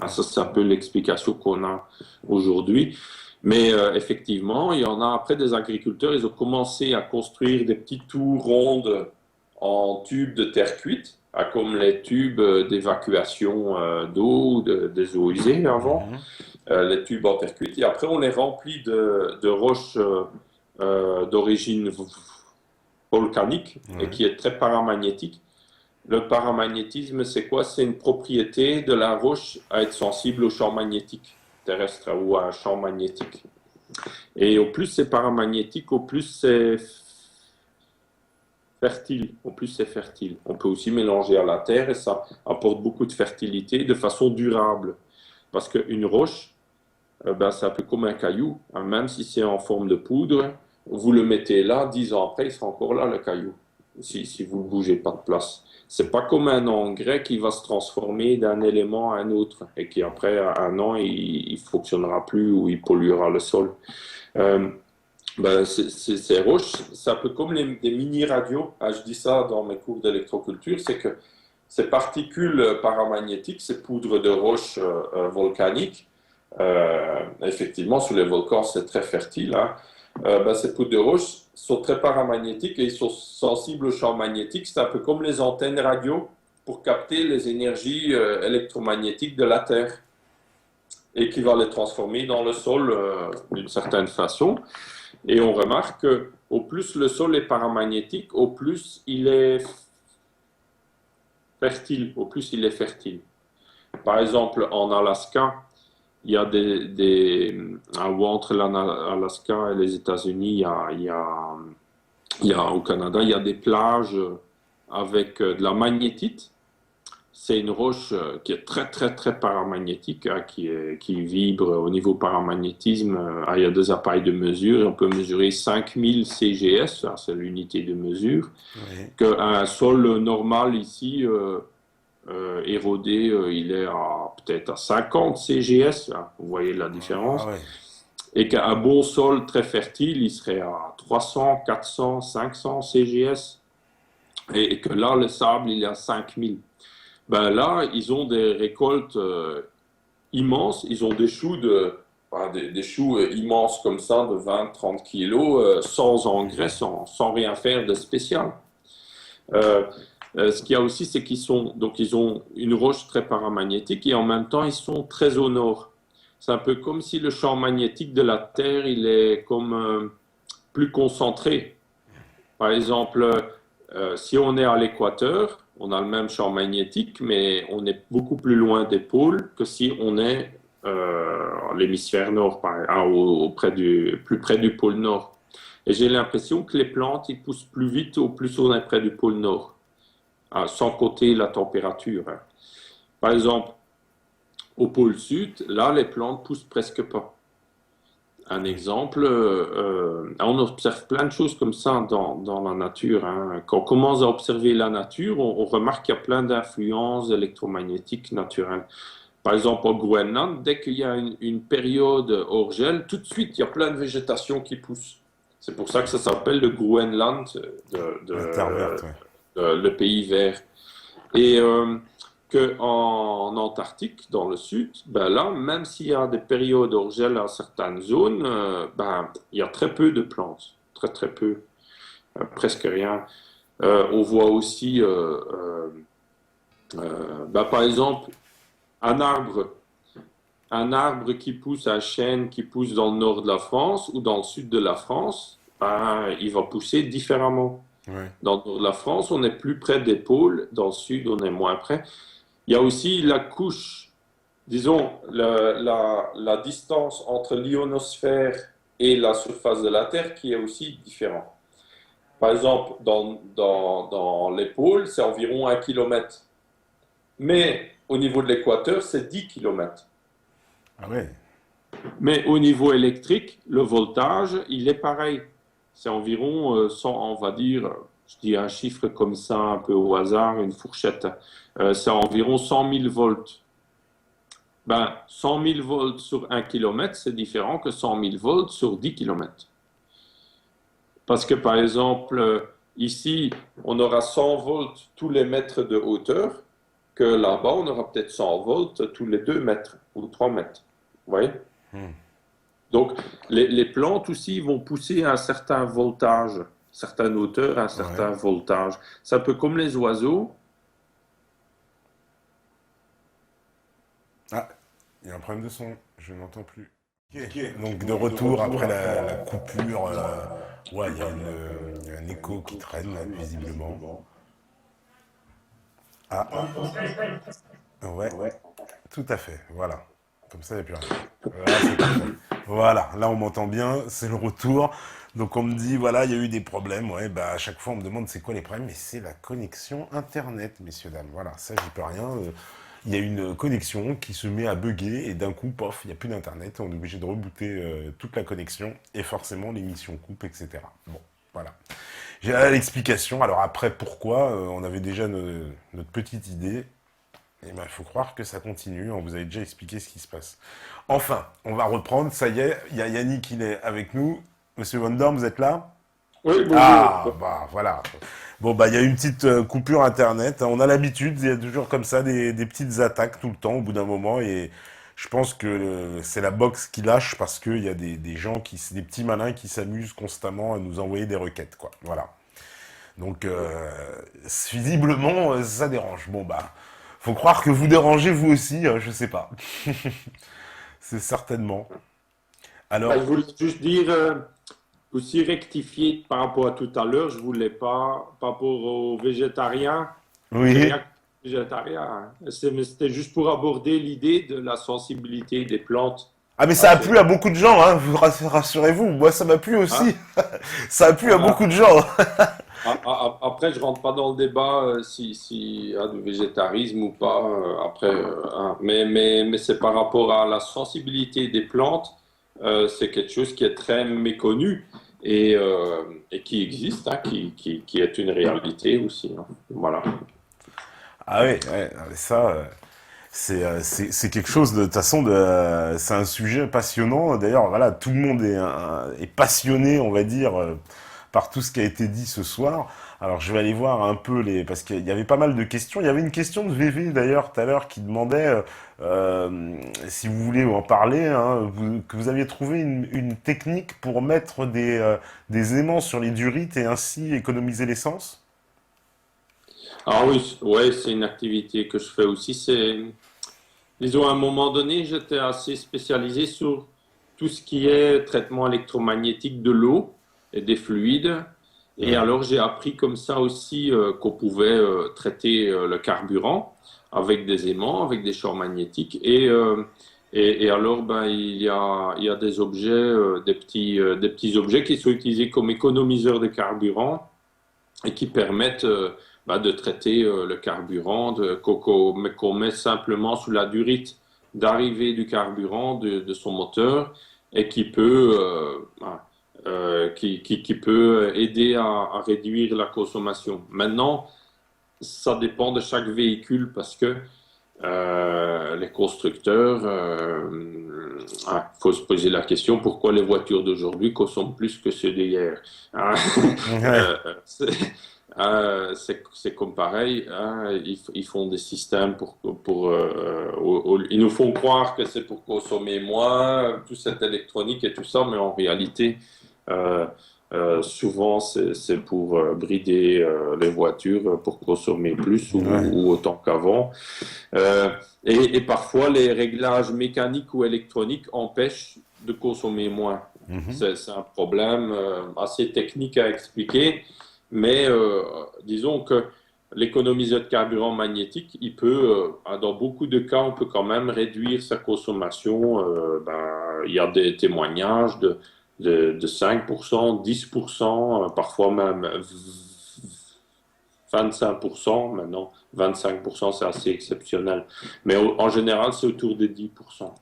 Ah, ça, c'est un peu l'explication qu'on a aujourd'hui. Mais effectivement, il y en a après des agriculteurs, ils ont commencé à construire des petits tours rondes en tubes de terre cuite, comme les tubes d'évacuation d'eau, des eaux usées avant, Mhm. les tubes en terre cuite. Et après, on les remplit de roches d'origine volcanique et Ouais. qui est très paramagnétique. Le paramagnétisme, c'est quoi? C'est une propriété de la roche à être sensible au champ magnétique terrestre ou à un champ magnétique. Et au plus c'est paramagnétique, au plus c'est fertile. Au plus c'est fertile. On peut aussi mélanger à la terre et ça apporte beaucoup de fertilité de façon durable. Parce qu'une roche, ben, c'est un peu comme un caillou. Hein. Même si c'est en forme de poudre, vous le mettez là, 10 ans après, il sera encore là, le caillou, si vous ne bougez pas de place. C'est pas comme un engrais qui va se transformer d'un élément à un autre et qui, après un an, il ne fonctionnera plus ou il polluera le sol. Euh, ben, ces roches, c'est un peu comme des mini-radios. Ah, je dis ça dans mes cours d'électroculture, c'est que ces particules paramagnétiques, ces poudres de roches volcaniques, effectivement, sous les volcans, c'est très fertile. Hein. Ben, ces poudres de roche sont très paramagnétiques et ils sont sensibles au champ magnétique. C'est un peu comme les antennes radio pour capter les énergies électromagnétiques de la Terre et qui va les transformer dans le sol d'une certaine façon. Et on remarque que au plus le sol est paramagnétique, au plus il est fertile, au plus il est fertile. Par exemple, en Alaska, il y a ou entre l'Alaska et les États-Unis, au Canada, il y a des plages avec de la magnétite. C'est une roche qui est très, très, très paramagnétique, hein, qui vibre au niveau paramagnétisme. Il y a des appareils de mesure. On peut mesurer 5000 CGS, hein, c'est l'unité de mesure. Ouais. Qu'un sol normal ici, érodé, il est peut-être à 50 CGS, hein, vous voyez la Ah différence. ouais. Et qu'un bon sol très fertile, il serait à 300, 400, 500 CGS. Et que là, le sable, il est à 5000. Ben là, ils ont des récoltes immenses. Ils ont des choux des choux immenses comme ça, de 20, 30 kilos, sans engrais, sans rien faire de spécial. Euh, Ce qu'il y a aussi, c'est ils ont une roche très paramagnétique et en même temps, ils sont très au nord. C'est un peu comme si le champ magnétique de la Terre, il est comme plus concentré. Par exemple, si on est à l'équateur, on a le même champ magnétique, mais on est beaucoup plus loin des pôles que si on est à l'hémisphère nord, plus près du pôle nord. Et j'ai l'impression que les plantes, ils poussent plus vite au plus on est près du pôle nord, sans compter la température. Hein. Par exemple, au pôle sud, là, les plantes poussent presque pas. Un exemple, on observe plein de choses comme ça dans la nature. Hein. Quand on commence à observer la nature, on remarque qu'il y a plein d'influences électromagnétiques naturelles. Par exemple, au Groenland, dès qu'il y a une période hors gel, tout de suite, il y a plein de végétation qui pousse. C'est pour ça que ça s'appelle le Groenland, La Terre verte, ouais. le pays vert. Et qu'en Antarctique, dans le sud, ben là, même s'il y a des périodes hors gel dans certaines zones, ben, il y a très peu de plantes, très très peu, presque rien. On voit aussi, ben, par exemple, un arbre, un arbre qui pousse, un chêne qui pousse dans le nord de la France ou dans le sud de la France, ben, il va pousser différemment. Ouais. Dans le nord de la France, on est plus près des pôles, dans le sud, on est moins près. Il y a aussi la couche, disons, la distance entre l'ionosphère et la surface de la Terre qui est aussi différente. Par exemple, dans les pôles, c'est environ 1 kilomètre. Mais au niveau de l'équateur, c'est 10 kilomètres. Ah ouais. Mais au niveau électrique, le voltage, il est pareil. C'est environ 100, on va dire, je dis un chiffre comme ça, un peu au hasard, une fourchette. C'est environ 100 000 volts. Ben, 100 000 volts sur 1 kilomètre, c'est différent que 100 000 volts sur 10 kilomètres. Parce que, par exemple, ici, on aura 100 volts tous les mètres de hauteur, que là-bas, on aura peut-être 100 volts tous les 2 mètres ou 3 mètres. Vous voyez? Hmm. Donc, les plantes aussi vont pousser à un certain voltage, certaines hauteurs, à un Ouais. certain voltage. C'est un peu comme les oiseaux. Ah, il y a un problème de son, je n'entends plus. Ok. Donc de retour après la coupure, ouais, il y a un écho qui traîne là, visiblement. Ah, ouais, tout à fait, voilà. Comme ça, il n'y a plus rien. Là, c'est parfait. Voilà, là, on m'entend bien, c'est le retour. Donc, on me dit, voilà, il y a eu des problèmes. Ouais, bah, à chaque fois, on me demande c'est quoi les problèmes. Mais c'est la connexion Internet, messieurs, dames. Voilà, ça, j'y peux rien. Il y a une connexion qui se met à bugger et d'un coup, pof, il n'y a plus d'Internet. On est obligé de rebooter toute la connexion et forcément, l'émission coupe, etc. Bon, voilà. J'ai là l'explication. Alors après, pourquoi on avait déjà notre petite idée. Eh ben, il faut croire que ça continue. On vous avait déjà expliqué ce qui se passe. Enfin, on va reprendre. Ça y est, il y a Yannick, il est avec nous. Monsieur Van Dorn, vous êtes là? Oui, bonjour. Ah, bah voilà. Bon, bah il y a une petite coupure Internet. On a l'habitude, il y a toujours comme ça des petites attaques tout le temps au bout d'un moment. Et je pense que c'est la box qui lâche parce qu'il y a des gens, des petits malins qui s'amusent constamment à nous envoyer des requêtes, quoi. Voilà. Donc, visiblement, ça dérange. Bon, bah, faut croire que vous dérangez vous aussi, je sais pas. C'est certainement. Ben, je Alors, voulais juste dire, aussi rectifier par rapport à tout à l'heure, je voulais pas, par rapport aux végétariens, j'ai oui. rien contre les végétariens, hein. Mais c'était juste pour aborder l'idée de la sensibilité des plantes Ah, mais à ça a ces... plu à beaucoup de gens, hein, rassurez-vous. Moi, ça m'a plu Hein? aussi. Ça a plu à beaucoup Voilà. de gens. Après, je rentre pas dans le débat si y a du végétarisme ou pas. Après, hein. Mais c'est par rapport à la sensibilité des plantes. C'est quelque chose qui est très méconnu et qui existe, hein, qui est une réalité aussi, hein. Voilà. Ah oui, ouais, mais ça, c'est quelque chose de toute façon, c'est un sujet passionnant. D'ailleurs, voilà, tout le monde est passionné, on va dire, par tout ce qui a été dit ce soir. Alors, je vais aller voir un peu parce qu'il y avait pas mal de questions. Il y avait une question de VV d'ailleurs tout à l'heure qui demandait, si vous voulez en parler, hein, que vous aviez trouvé une technique pour mettre des aimants sur les durites et ainsi économiser l'essence. Ah oui, ouais, c'est une activité que je fais aussi. Disons, à un moment donné, j'étais assez spécialisé sur tout ce qui est traitement électromagnétique de l'eau et des fluides. Et Ouais. alors, j'ai appris comme ça aussi qu'on pouvait traiter le carburant avec des aimants, avec des champs magnétiques. Et alors, ben, il y a des objets, des petits objets qui sont utilisés comme économiseurs de carburant et qui permettent de traiter le carburant qu'on met simplement sous la durite d'arrivée du carburant de son moteur et qui peut, qui peut aider à réduire la consommation. Maintenant, ça dépend de chaque véhicule parce que les constructeurs, faut se poser la question pourquoi les voitures d'aujourd'hui consomment plus que ceux d'hier. Hein. Ouais. Euh, c'est c'est comme pareil, hein, ils font des systèmes ils nous font croire que c'est pour consommer moins, tout cette électronique et tout ça, mais en réalité, euh, souvent c'est pour brider les voitures pour consommer plus Ouais. ou autant qu'avant. Euh, et parfois, les réglages mécaniques ou électroniques empêchent de consommer moins. Mhm. C'est un problème assez technique à expliquer, mais disons que l'économiseur de carburant magnétique, dans beaucoup de cas, on peut quand même réduire sa consommation. Il y a des témoignages de 5%, 10%, parfois même 25%. Maintenant, 25%, c'est assez exceptionnel. Mais en général, c'est autour de 10%.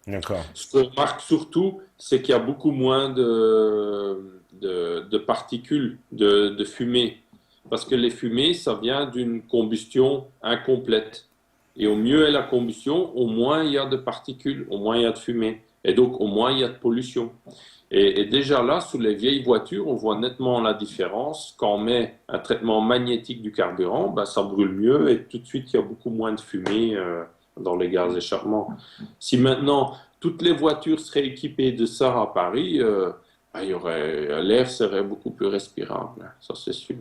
D'accord. Ce qu'on remarque surtout, c'est qu'il y a beaucoup moins de particules, de fumée. Parce que les fumées, ça vient d'une combustion incomplète. Et au mieux est la combustion, au moins il y a de particules, au moins il y a de fumée. Et donc, au moins, il y a de pollution. Et déjà là, sous les vieilles voitures, on voit nettement la différence. Quand on met un traitement magnétique du carburant, ben, ça brûle mieux et tout de suite, il y a beaucoup moins de fumée dans les gaz échappements. Si maintenant, toutes les voitures seraient équipées de ça à Paris, ben, l'air serait beaucoup plus respirable, hein, ça c'est sûr.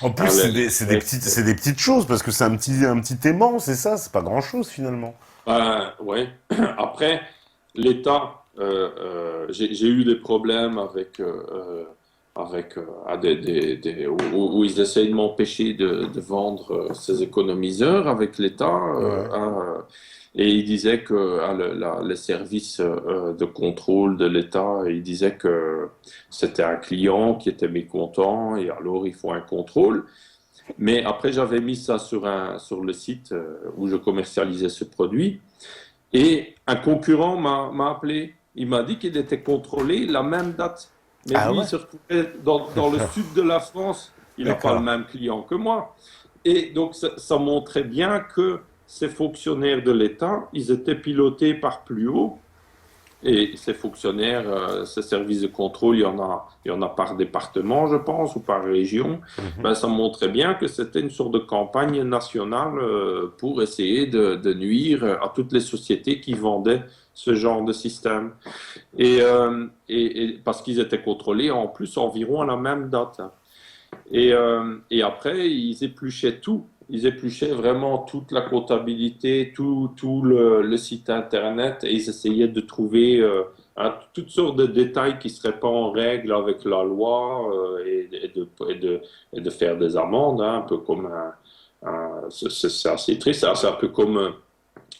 En plus, Alors, c'est des petites choses, parce que c'est un petit aimant, c'est ça, c'est pas grand-chose finalement. ouais. Après, l'État, j'ai eu des problèmes où ils essayent de m'empêcher de vendre ces économiseurs avec l'État. Ouais. Et ils disaient que les services de contrôle de l'État, ils disaient que c'était un client qui était mécontent et alors il faut un contrôle. Mais après, j'avais mis ça sur le site où je commercialisais ce produit. Et un concurrent m'a appelé. Il m'a dit qu'il était contrôlé la même date. Mais Ah lui, il ouais? se retrouvait dans le sud de la France. Il n'a pas le D'accord. même client que moi. Et donc, ça montrait bien que ces fonctionnaires de l'État, ils étaient pilotés par plus haut. Et ces fonctionnaires, ces services de contrôle, il y en a par département, je pense, ou par région. Mhm. Ben, ça montrait bien que c'était une sorte de campagne nationale pour essayer de nuire à toutes les sociétés qui vendaient ce genre de système. Et parce qu'ils étaient contrôlés en plus environ à la même date, hein. Et après, ils épluchaient tout. Ils épluchaient vraiment toute la comptabilité, tout le site internet et ils essayaient de trouver toutes sortes de détails qui ne seraient pas en règle avec la loi et de faire des amendes, hein, un peu comme c'est assez triste. C'est un peu comme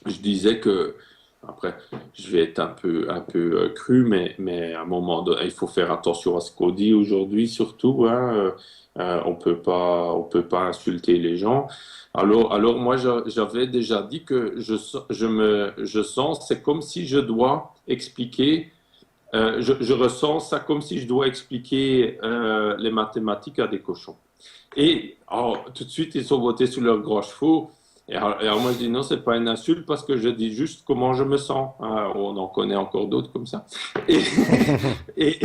je disais que après, je vais être un peu cru, mais à un moment donné, il faut faire attention à ce qu'on dit aujourd'hui, surtout, hein. On peut pas insulter les gens. Alors moi, j'avais déjà dit que je sens, c'est comme si je dois expliquer, je ressens ça comme si je dois expliquer les mathématiques à des cochons. Et alors, tout de suite, ils sont votés sous leurs grands chevaux. Et alors, moi, je dis non, c'est pas une insulte parce que je dis juste comment je me sens. On en connaît encore d'autres comme ça. Et,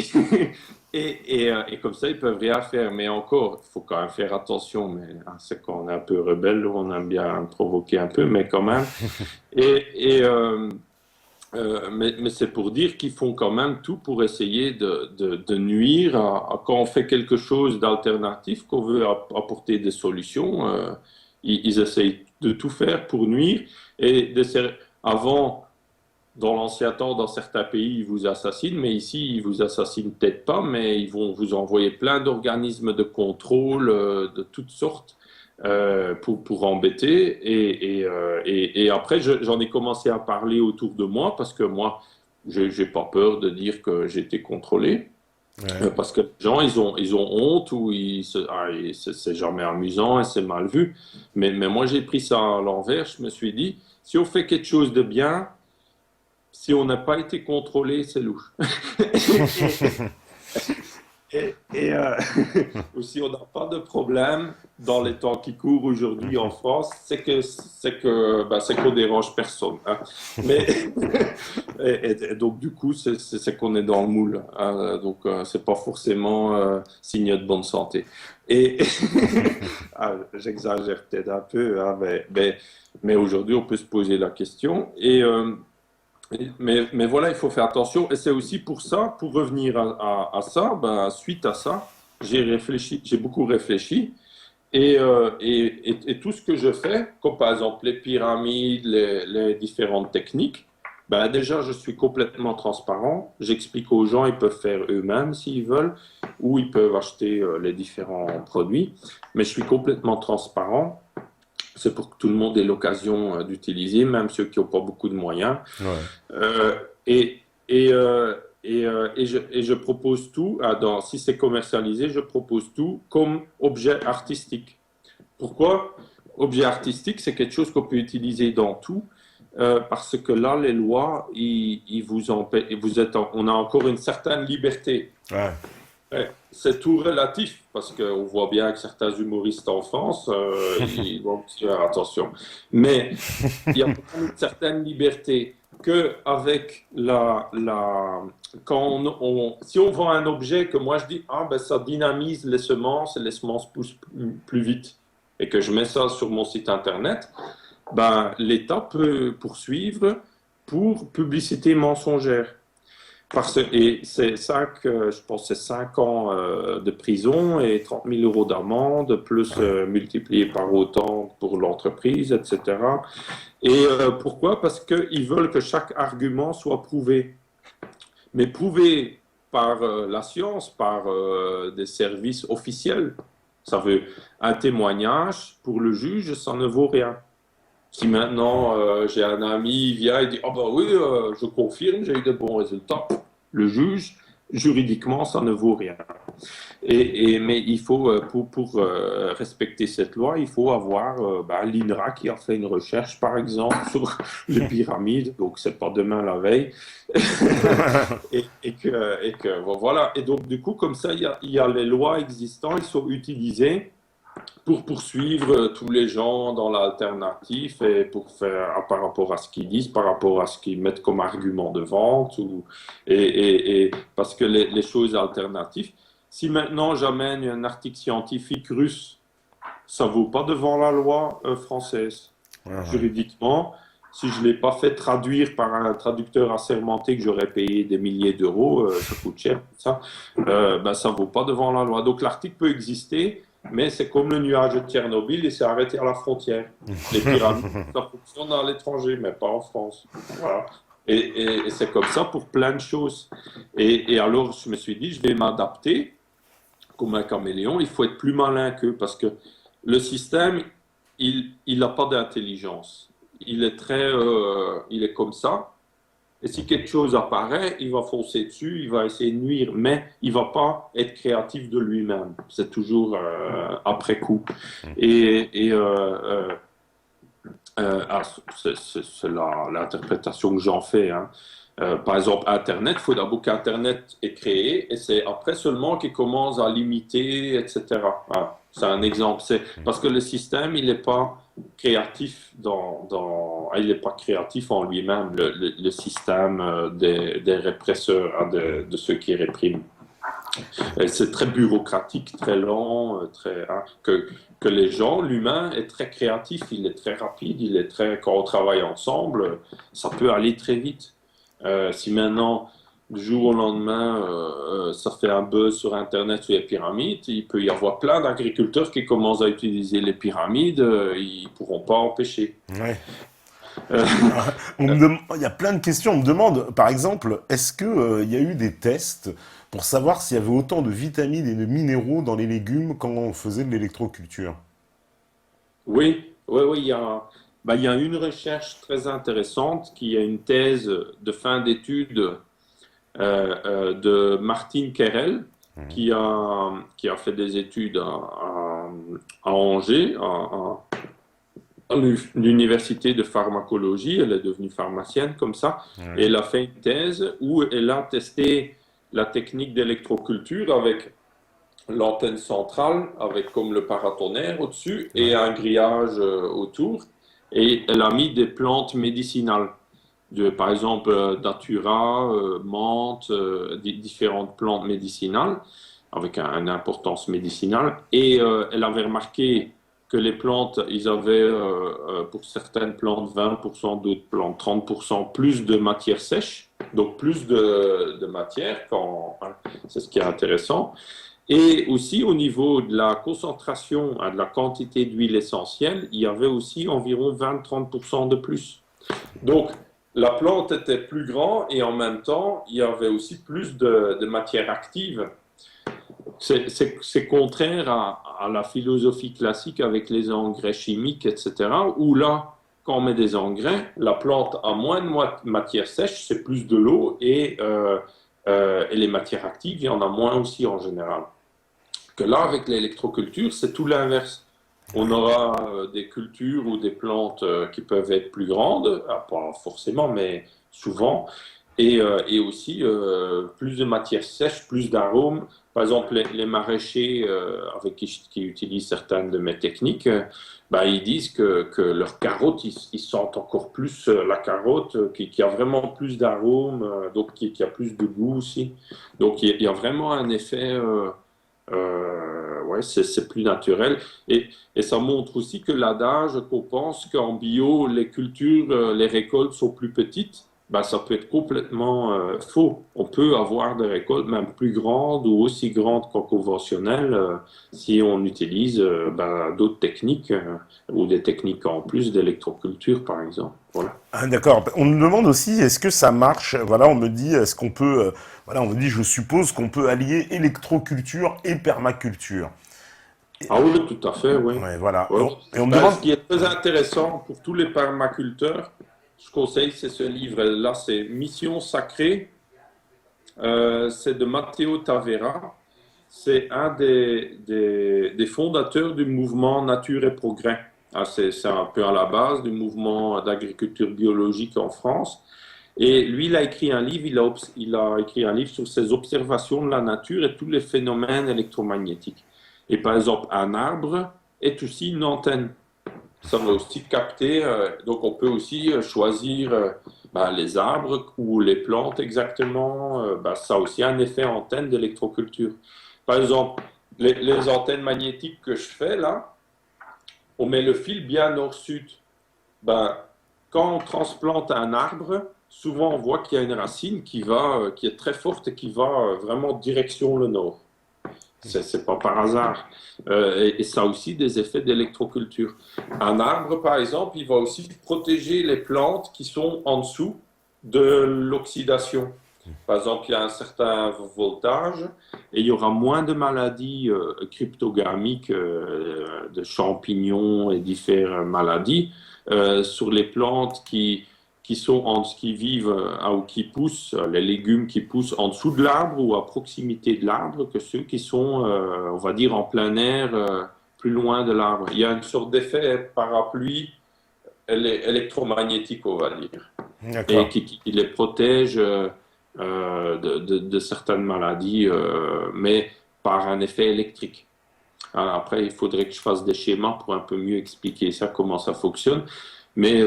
et, et comme ça, ils peuvent rien faire. Mais encore, il faut quand même faire attention. Mais c'est quand on est un peu rebelle, on aime bien provoquer un peu, mais quand même. Et, et, euh, mais c'est pour dire qu'ils font quand même tout pour essayer de nuire quand on fait quelque chose d'alternatif, qu'on veut apporter des solutions. Ils essayent de tout faire pour nuire. Avant, dans l'ancien temps, dans certains pays, ils vous assassinent, mais ici, ils vous assassinent peut-être pas, mais ils vont vous envoyer plein d'organismes de contrôle de toutes sortes pour embêter. Et après, j'en ai commencé à parler autour de moi parce que moi, j'ai pas peur de dire que j'ai été contrôlé. Ouais. Parce que les gens, ils ont honte ou c'est jamais amusant et c'est mal vu. Mais moi, j'ai pris ça à l'envers. Je me suis dit, si on fait quelque chose de bien, si on n'a pas été contrôlé, c'est louche. Et ou si on n'a pas de problème dans les temps qui courent aujourd'hui en France, c'est qu'on dérange personne, hein. Mais et donc du coup, c'est qu'on est dans le moule, hein. Donc c'est pas forcément signe de bonne santé. Et j'exagère peut-être un peu, hein, mais aujourd'hui, on peut se poser la question. Mais voilà, il faut faire attention. Et c'est aussi pour ça, pour revenir à ça, ben, suite à ça, j'ai beaucoup réfléchi. Et tout ce que je fais, comme par exemple les pyramides, les différentes techniques, ben déjà, je suis complètement transparent. J'explique aux gens, ils peuvent faire eux-mêmes s'ils veulent, ou ils peuvent acheter les différents produits. Mais je suis complètement transparent. C'est pour que tout le monde ait l'occasion d'utiliser, même ceux qui n'ont pas beaucoup de moyens. Ouais. Euh, et, et je propose tout, si c'est commercialisé, je propose tout comme objet artistique. Pourquoi? Objet artistique, c'est quelque chose qu'on peut utiliser dans tout, parce que là, les lois, ils vous empêchent, on a encore une certaine liberté. Ouais. C'est tout relatif, parce qu'on voit bien que certains humoristes en France, ils vont faire attention. Mais il y a quand même une certaine liberté. que avec si on vend un objet que moi je dis, ah ben ça dynamise les semences et les semences poussent plus vite, et que je mets ça sur mon site internet, ben l'État peut poursuivre pour publicité mensongère. Et c'est ça que je pense, c'est 5 ans de prison et 30 000 euros d'amende, plus multiplié par autant pour l'entreprise, etc. Et pourquoi? Parce qu'ils veulent que chaque argument soit prouvé. Mais prouvé par la science, par des services officiels. Ça veut un témoignage pour le juge, ça ne vaut rien. Si maintenant j'ai un ami, il vient et dit, ah ben oui, je confirme, j'ai eu de bons résultats, le juge, juridiquement, ça ne vaut rien. Mais il faut, pour respecter cette loi, il faut avoir l'INRA qui a fait une recherche, par exemple, sur les pyramides, donc c'est pas demain la veille, voilà. Et donc, du coup, comme ça, il y a les lois existantes, ils sont utilisées pour poursuivre tous les gens dans l'alternatif et pour faire par rapport à ce qu'ils disent, par rapport à ce qu'ils mettent comme argument de vente, parce que les choses alternatives, si maintenant j'amène un article scientifique russe, ça ne vaut pas devant la loi française. Juridiquement, si je ne l'ai pas fait traduire par un traducteur assermenté que j'aurais payé des milliers d'euros, ça coûte cher, ça ne vaut pas devant la loi. Donc l'article peut exister, mais c'est comme le nuage de Tchernobyl, il s'est arrêté à la frontière. Les pyramides, ça fonctionne à l'étranger, mais pas en France. Voilà. Et c'est comme ça pour plein de choses. Et alors, je me suis dit, je vais m'adapter comme un caméléon. Il faut être plus malin qu'eux, parce que le système, il n'a pas d'intelligence. Il est comme ça. Et si quelque chose apparaît, il va foncer dessus, il va essayer de nuire, mais il ne va pas être créatif de lui-même. C'est toujours après coup. C'est l'interprétation que j'en fais. Hein. Par exemple, Internet, il faut d'abord qu'Internet est créé, et c'est après seulement qu'il commence à l'imiter, etc. Voilà. C'est un exemple. C'est parce que le système, il n'est pas créatif il n'est pas créatif en lui-même, le système des répresseurs, hein, de ceux qui répriment. C'est très bureaucratique, très lent, que les gens, l'humain est très créatif, il est très rapide, quand on travaille ensemble, ça peut aller très vite. Si maintenant, du jour au lendemain, ça fait un buzz sur Internet sur les pyramides, il peut y avoir plein d'agriculteurs qui commencent à utiliser les pyramides, ils ne pourront pas empêcher. Ouais. Il y a plein de questions. On me demande, par exemple, est-ce qu'il y a eu des tests pour savoir s'il y avait autant de vitamines et de minéraux dans les légumes quand on faisait de l'électroculture? Oui, il y a une recherche très intéressante qui est une thèse de fin d'études de Martine Kerel, qui a fait des études à Angers, à l'université de pharmacologie. Elle est devenue pharmacienne comme ça, et elle a fait une thèse où elle a testé la technique d'électroculture avec l'antenne centrale, avec comme le paratonnerre au-dessus et un grillage autour, et elle a mis des plantes médicinales. Par exemple, datura, menthe, différentes plantes médicinales avec une importance médicinale. Et elle avait remarqué que les plantes, ils avaient pour certaines plantes 20%, d'autres plantes 30% plus de matière sèche, donc plus de matière, c'est ce qui est intéressant. Et aussi au niveau de la concentration, de la quantité d'huile essentielle, il y avait aussi environ 20-30% de plus. Donc, la plante était plus grande et en même temps, il y avait aussi plus de matière active. C'est contraire à la philosophie classique avec les engrais chimiques, etc., où là, quand on met des engrais, la plante a moins de matière sèche, c'est plus de l'eau, et les matières actives, il y en a moins aussi en général. Que là, avec l'électroculture, c'est tout l'inverse. On aura des cultures ou des plantes qui peuvent être plus grandes, pas forcément, mais souvent, et aussi plus de matière sèche, plus d'arômes, par exemple, les maraîchers avec qui utilisent certaines de mes techniques, ils disent que leurs carottes, ils sentent encore plus la carotte, qui a vraiment plus d'arôme, donc qui a plus de goût aussi. Donc il y a vraiment un effet, ouais, c'est plus naturel. Et ça montre aussi que l'adage qu'on pense qu'en bio, les cultures, les récoltes sont plus petites, ça peut être complètement faux. On peut avoir des récoltes même plus grandes ou aussi grandes qu'en conventionnel si on utilise d'autres techniques ou des techniques en plus d'électroculture, par exemple. Voilà. Ah, d'accord. On me demande aussi, est-ce que ça marche? Voilà, on me dit, est-ce qu'on peut, voilà, on me dit, je suppose qu'on peut allier électroculture et permaculture. Ah oui, tout à fait, oui. Ouais, voilà. Ouais. Et on me demande, Ce qui est très intéressant pour tous les permaculteurs, je conseille, c'est ce livre-là, c'est Mission sacrée. C'est de Matteo Tavera. C'est un des fondateurs du mouvement Nature et Progrès. C'est un peu à la base du mouvement d'agriculture biologique en France. Et lui, il a écrit un livre, il a écrit un livre sur ses observations de la nature et tous les phénomènes électromagnétiques. Et par exemple, un arbre est aussi une antenne. Ça va aussi capter, donc on peut aussi choisir les arbres ou les plantes exactement. Ça a aussi un effet antenne d'électroculture. Par exemple, les antennes magnétiques que je fais là, on met le fil bien nord-sud. Quand on transplante un arbre, souvent on voit qu'il y a une racine qui est très forte et qui va vraiment direction le nord. C'est pas par hasard. Et ça a aussi des effets d'électroculture. Un arbre, par exemple, il va aussi protéger les plantes qui sont en dessous de l'oxydation. Par exemple, il y a un certain voltage et il y aura moins de maladies cryptogamiques, de champignons et différentes maladies sur les plantes qui vivent ou qui poussent, les légumes qui poussent en dessous de l'arbre ou à proximité de l'arbre que ceux qui sont, on va dire, en plein air, plus loin de l'arbre. Il y a une sorte d'effet parapluie électromagnétique, on va dire, et d'accord. qui les protège de certaines maladies, mais par un effet électrique. Alors après, il faudrait que je fasse des schémas pour un peu mieux expliquer ça, comment ça fonctionne. Mais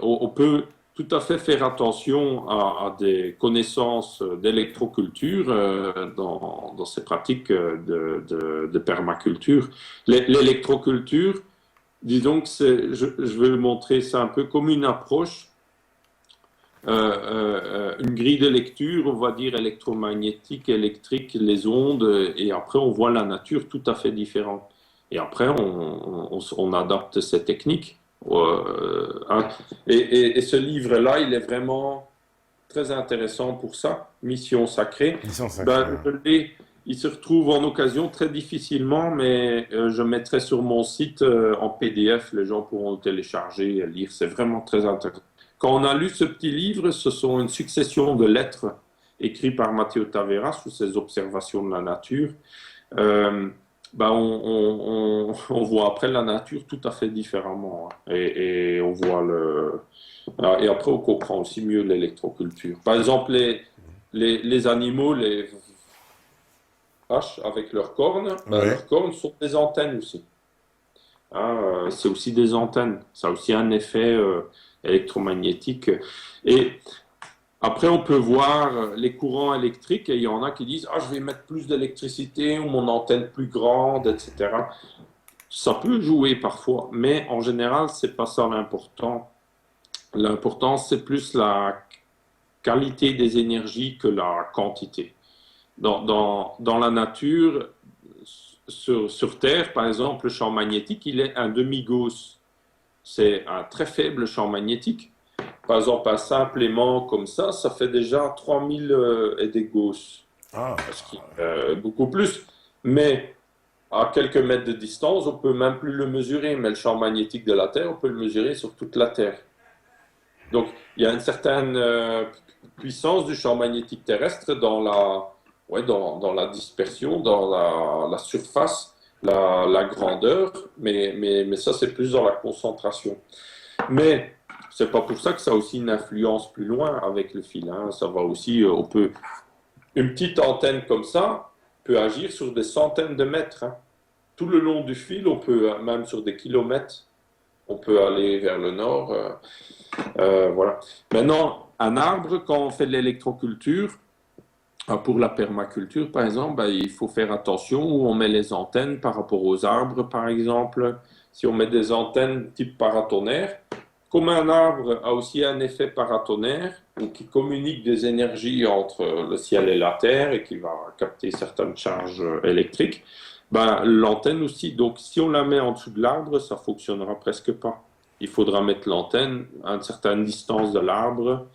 on peut tout à fait faire attention à des connaissances d'électroculture dans ces pratiques de permaculture. L'électroculture, disons que je vais le montrer, c'est un peu comme une approche, une grille de lecture, on va dire électromagnétique, électrique, les ondes, et après on voit la nature tout à fait différente. Et après on adapte ces techniques. Hein. Et ce livre-là, il est vraiment très intéressant pour ça, Mission sacrée. Mission sacrée. Il se retrouve en occasion très difficilement, mais je mettrai sur mon site en PDF, les gens pourront le télécharger et lire, c'est vraiment très intéressant. Quand on a lu ce petit livre, ce sont une succession de lettres écrites par Matteo Tavera sur ses observations de la nature. On voit après la nature tout à fait différemment. Hein. Et on voit et après, on comprend aussi mieux l'électroculture. Par exemple, les animaux, les vaches avec leurs cornes, Ouais. leurs cornes sont des antennes aussi. Hein, c'est aussi des antennes. Ça a aussi un effet électromagnétique. Et après, on peut voir les courants électriques et il y en a qui disent « Ah, je vais mettre plus d'électricité ou mon antenne plus grande, etc. » Ça peut jouer parfois, mais en général, c'est pas ça l'important. L'important, c'est plus la qualité des énergies que la quantité. Dans la nature, sur Terre, par exemple, le champ magnétique, il est un demi-Gauss. C'est un très faible champ magnétique. Par exemple, un simple aimant comme ça fait déjà 3000 et des Gauss, Ah, ce qui est beaucoup plus. Mais à quelques mètres de distance, on peut même plus le mesurer. Mais le champ magnétique de la Terre, on peut le mesurer sur toute la Terre. Donc, il y a une certaine puissance du champ magnétique terrestre dans la dispersion, dans la surface, la grandeur, mais ça, c'est plus dans la concentration. Mais c'est pas pour ça que ça a aussi une influence plus loin avec le fil. Hein. Ça va aussi, une petite antenne comme ça, peut agir sur des centaines de mètres, hein. Tout le long du fil, on peut, même sur des kilomètres, on peut aller vers le nord. Voilà. Maintenant, un arbre, quand on fait de l'électroculture, pour la permaculture, par exemple, ben, il faut faire attention où on met les antennes par rapport aux arbres, par exemple. Si on met des antennes type paratonnerre, comme un arbre a aussi un effet paratonnerre, ou qui communique des énergies entre le ciel et la terre et qui va capter certaines charges électriques, ben, l'antenne aussi. Donc, si on la met en dessous de l'arbre, ça fonctionnera presque pas. Il faudra mettre l'antenne à une certaine distance de l'arbre,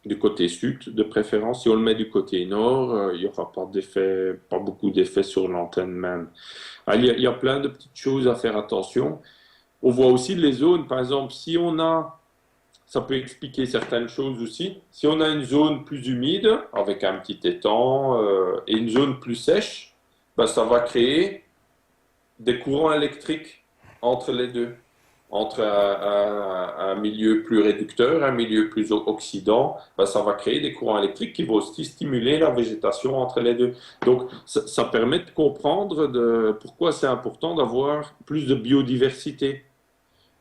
du côté sud de préférence. Si on le met du côté nord, il n'y aura pas d'effet, pas beaucoup d'effet sur l'antenne même. Il y a plein de petites choses à faire attention. On voit aussi les zones, par exemple, si on a, ça peut expliquer certaines choses aussi, si on a une zone plus humide, avec un petit étang, et une zone plus sèche, ben, ça va créer des courants électriques entre les deux, entre un milieu plus réducteur, un milieu plus oxydant, ben, ça va créer des courants électriques qui vont aussi stimuler la végétation entre les deux. Donc, ça permet de comprendre pourquoi c'est important d'avoir plus de biodiversité.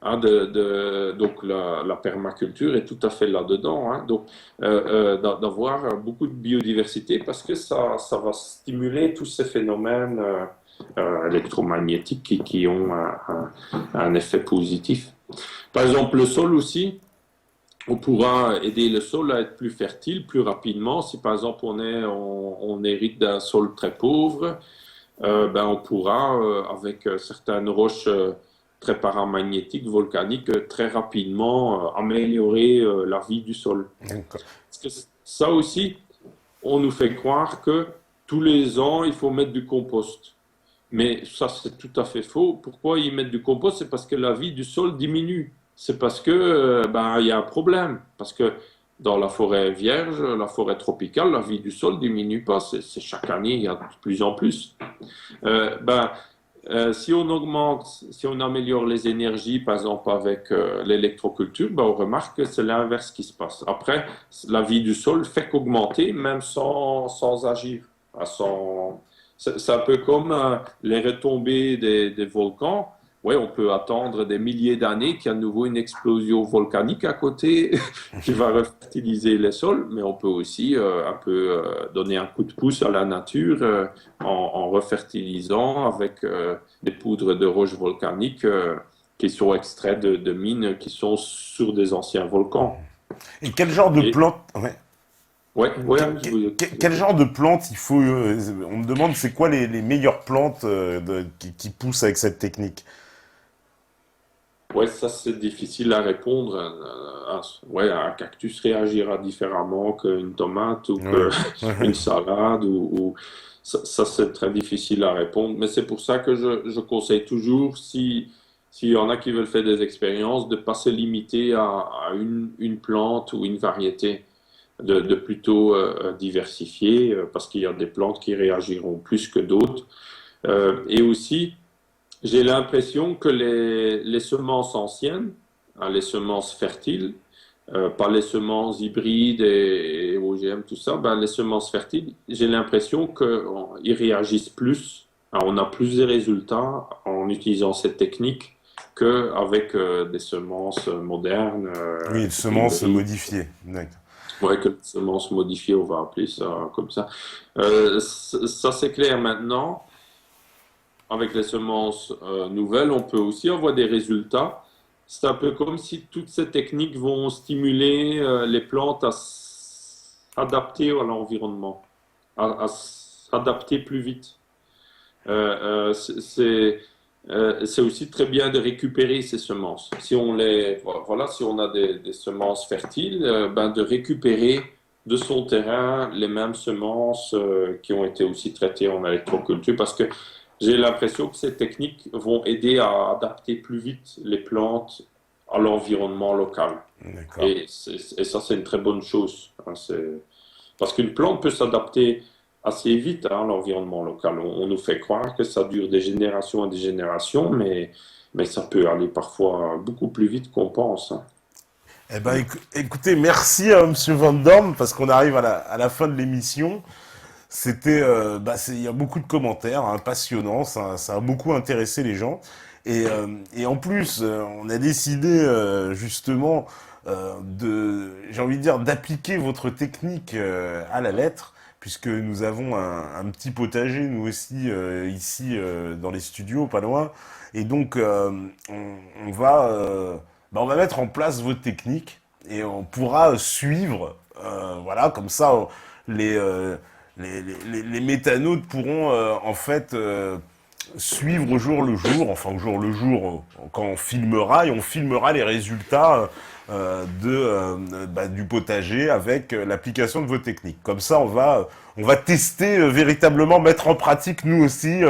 Hein, donc, la permaculture est tout à fait là-dedans. Hein, donc, d'avoir beaucoup de biodiversité parce que ça va stimuler tous ces phénomènes électromagnétiques qui ont un effet positif. Par exemple, le sol aussi, on pourra aider le sol à être plus fertile plus rapidement. Si par exemple on hérite d'un sol très pauvre, ben on pourra, avec certaines roches très paramagnétiques, volcaniques, très rapidement améliorer la vie du sol. D'accord. Parce que ça aussi, on nous fait croire que tous les ans, il faut mettre du compost. Mais ça, c'est tout à fait faux. Pourquoi ils mettent du compost? C'est parce que la vie du sol diminue. C'est parce que ben, il y a un problème. Parce que dans la forêt vierge, la forêt tropicale, la vie du sol diminue pas. C'est chaque année, il y a de plus en plus. Ben, si on augmente, si on améliore les énergies, par exemple avec l'électroculture, ben, on remarque que c'est l'inverse qui se passe. Après, la vie du sol fait qu'augmenter, même sans agir, sans. C'est un peu comme les retombées des volcans. Oui, on peut attendre des milliers d'années qu'il y a à nouveau une explosion volcanique à côté qui va refertiliser les sols, mais on peut aussi un peu donner un coup de pouce à la nature en refertilisant avec des poudres de roches volcaniques qui sont extraites de mines qui sont sur des anciens volcans. Et quel genre de Et, plante... Ouais. ouais, ouais, je vous Quel genre de plantes il faut... on me demande c'est quoi les meilleures plantes qui poussent avec cette technique. Ouais, ça c'est difficile à répondre. Ouais, un cactus réagira différemment qu'une tomate ou Ouais. qu'une salade ça, c'est très difficile à répondre. Mais c'est pour ça que je conseille toujours, s'il y en a qui veulent faire des expériences, de ne pas se limiter à une plante ou une variété, de plutôt diversifier, parce qu'il y a des plantes qui réagiront plus que d'autres. Et aussi, j'ai l'impression que les semences anciennes, hein, les semences fertiles, pas les semences hybrides et OGM, tout ça, ben, les semences fertiles, j'ai l'impression qu'ils réagissent plus, hein, on a plus de résultats en utilisant cette technique qu'avec des semences modernes, Oui, une semence hybrides. modifiée. D'accord. Ouais, que les semences modifiées, on va appeler ça comme ça. Ça c'est clair maintenant. Avec les semences nouvelles, on peut aussi avoir des résultats. C'est un peu comme si toutes ces techniques vont stimuler les plantes à s'adapter à l'environnement, à s'adapter plus vite. C'est aussi très bien de récupérer ces semences. Si on voilà, si on a des semences fertiles, ben de récupérer de son terrain les mêmes semences qui ont été aussi traitées en électroculture, parce que j'ai l'impression que ces techniques vont aider à adapter plus vite les plantes à l'environnement local. D'accord. Et ça, c'est une très bonne chose, hein. Parce qu'une plante peut s'adapter assez vite, hein, à l'environnement local. On nous fait croire que ça dure des générations et des générations, mais ça peut aller parfois beaucoup plus vite qu'on pense, hein. Eh ben, écoutez, merci à Monsieur Van Dorn, parce qu'on arrive à la fin de l'émission. Il y a beaucoup de commentaires, hein, passionnants, ça a beaucoup intéressé les gens. Et en plus, on a décidé justement j'ai envie de dire, d'appliquer votre technique à la lettre, puisque nous avons un petit potager, nous aussi, ici, dans les studios, pas loin. Et donc, on va mettre en place votre technique et on pourra suivre, voilà, comme ça, les, euh, les métanautes pourront en fait suivre au jour le jour, enfin au jour le jour, quand on filmera, et on filmera les résultats du potager avec l'application de vos techniques. Comme ça, on va tester véritablement, mettre en pratique nous aussi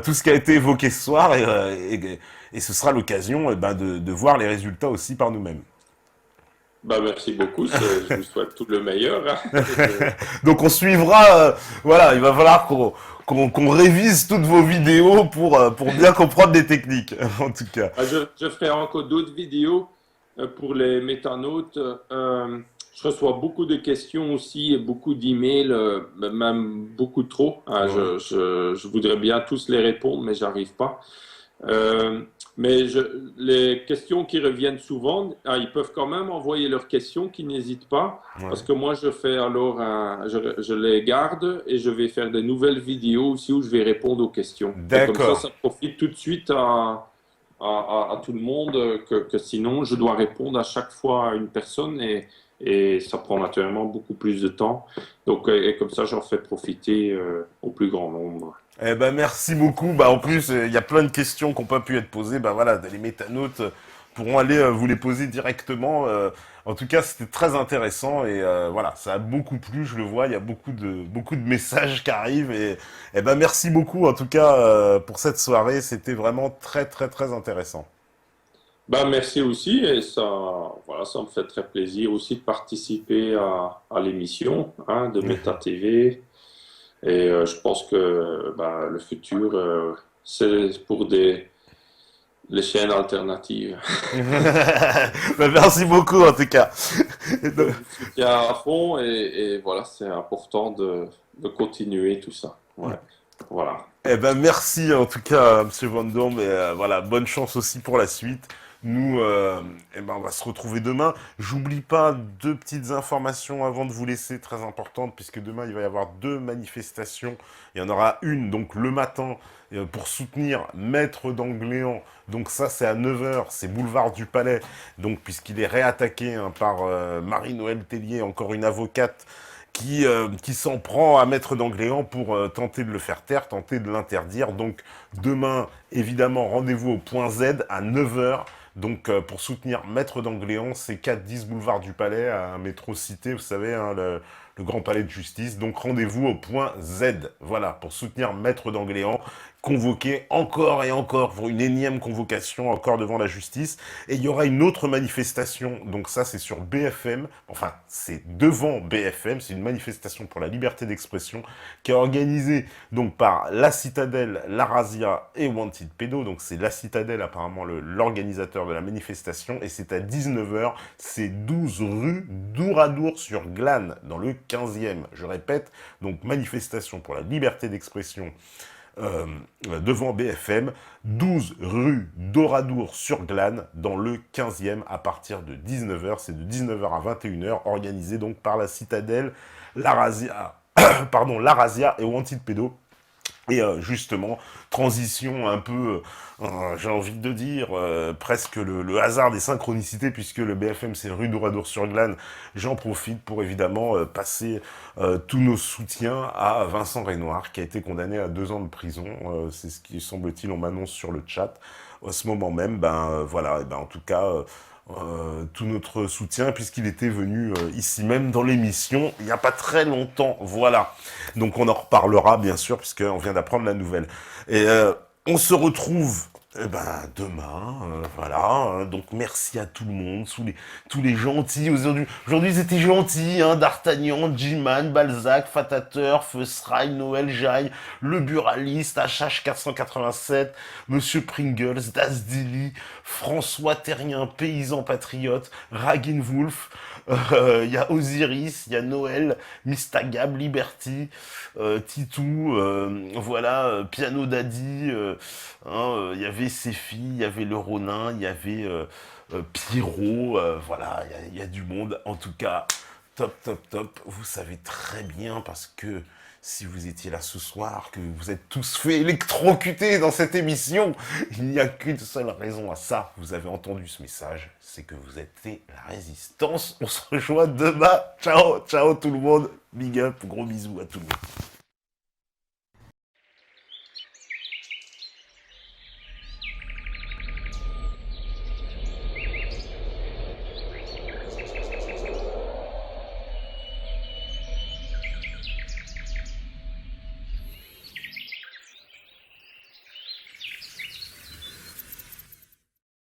tout ce qui a été évoqué ce soir, et ce sera l'occasion de voir les résultats aussi par nous-mêmes. Bah, merci beaucoup, je vous souhaite tout le meilleur, hein. Donc on suivra, voilà, il va falloir qu'on révise toutes vos vidéos pour bien comprendre les techniques, en tout cas. Je ferai encore d'autres vidéos pour les métanautes. Je reçois beaucoup de questions aussi et beaucoup d'emails, même beaucoup trop, hein. Ouais. Je voudrais bien tous les répondre, mais j'arrive pas. Euh, les questions qui reviennent souvent, ils peuvent quand même envoyer leurs questions, qui n'hésitent pas, parce Ouais. que moi je fais alors je les garde et je vais faire de nouvelles vidéos aussi où je vais répondre aux questions. Et comme D'accord. ça profite tout de suite à tout le monde, que sinon je dois répondre à chaque fois à une personne et ça prend naturellement beaucoup plus de temps. Donc, et comme ça j'en fais profiter au plus grand nombre. Eh ben merci beaucoup. Bah en plus il y a plein de questions qui n'ont pas pu être posées. Bah voilà, les métanautes pourront aller vous les poser directement. En tout cas, c'était très intéressant et voilà, ça a beaucoup plu. Je le vois, il y a beaucoup de messages qui arrivent et eh ben merci beaucoup en tout cas pour cette soirée. C'était vraiment très très très intéressant. Ben, merci aussi, et ça, voilà, ça me fait très plaisir aussi de participer à l'émission, hein, de Meta TV. Et je pense que ben, le futur, c'est pour les chaînes alternatives. Bah, merci beaucoup en tout cas. Je vous soutiens à fond et voilà, c'est important de continuer tout ça. Ouais, voilà. Eh ben merci en tout cas, Monsieur Van Dorn, et voilà, bonne chance aussi pour la suite. Nous, eh ben on va se retrouver demain. J'oublie pas deux petites informations avant de vous laisser, très importantes, puisque demain il va y avoir deux manifestations. Il y en aura une donc le matin pour soutenir Maître d'Angléan. Donc ça c'est à 9 h, c'est boulevard du Palais. Donc puisqu'il est réattaqué hein, par Marie-Noëlle Tellier, encore une avocate qui s'en prend à Maître d'Angléan pour tenter de le faire taire, tenter de l'interdire. Donc demain, évidemment, rendez-vous au point Z à 9 h. Donc pour soutenir Maître d'Angléan, c'est 4-10 boulevard du Palais, à Métro Cité, vous savez, hein, le grand palais de justice. Donc rendez-vous au point Z, voilà, pour soutenir Maître d'Angléan, convoqué encore et encore pour une énième convocation, encore devant la justice. Et il y aura une autre manifestation, donc ça c'est sur BFM, enfin c'est devant BFM, c'est une manifestation pour la liberté d'expression qui est organisée donc par La Citadelle, La Razia et Wanted Pedo. Donc c'est La Citadelle apparemment l'organisateur de la manifestation et c'est à 19 h, c'est 12 rue d'Ouradour-sur-Glane dans le 15e. Je répète, donc manifestation pour la liberté d'expression euh, devant BFM, 12 rue d'Oradour-sur-Glane, dans le 15e, à partir de 19 h. C'est de 19 h à 21 h, organisé donc par la Citadelle, la Razia, pardon, la Razia et Wanted Pedo. Et justement, transition un peu, j'ai envie de dire, presque le hasard des synchronicités, puisque le BFM c'est rue d'Oradour-sur-Glane. J'en profite pour évidemment passer tous nos soutiens à Vincent Renoir, qui a été condamné à 2 ans de prison. C'est ce qui, semble-t-il, on m'annonce sur le chat. À ce moment même, voilà, et ben, en tout cas, tout notre soutien, puisqu'il était venu ici même dans l'émission il n'y a pas très longtemps. Voilà. Donc on en reparlera bien sûr, puisqu'on vient d'apprendre la nouvelle. Et on se retrouve Eh ben, demain, voilà. Donc, merci à tout le monde, tous les gentils. Aujourd'hui, ils étaient gentils, hein. D'Artagnan, G-Man, Balzac, Fatateur, Feusrail, Noël, Jaille, Le Buraliste, HH487, Monsieur Pringles, Dasdilly, François Terrien, Paysan Patriote, Raginwolf. Il y a Osiris, il y a Noël, Mistagab, Liberty, Titou, voilà, Piano Daddy. Hein, il y avait Séfi, il y avait le Ronin, il y avait Pierrot, voilà, il y a du monde. En tout cas, top, top, top. Vous savez très bien parce que si vous étiez là ce soir, que vous êtes tous fait électrocuter dans cette émission, il n'y a qu'une seule raison à ça. Vous avez entendu ce message, c'est que vous êtes la résistance. On se rejoint demain. Ciao, ciao tout le monde. Big up, gros bisous à tout le monde.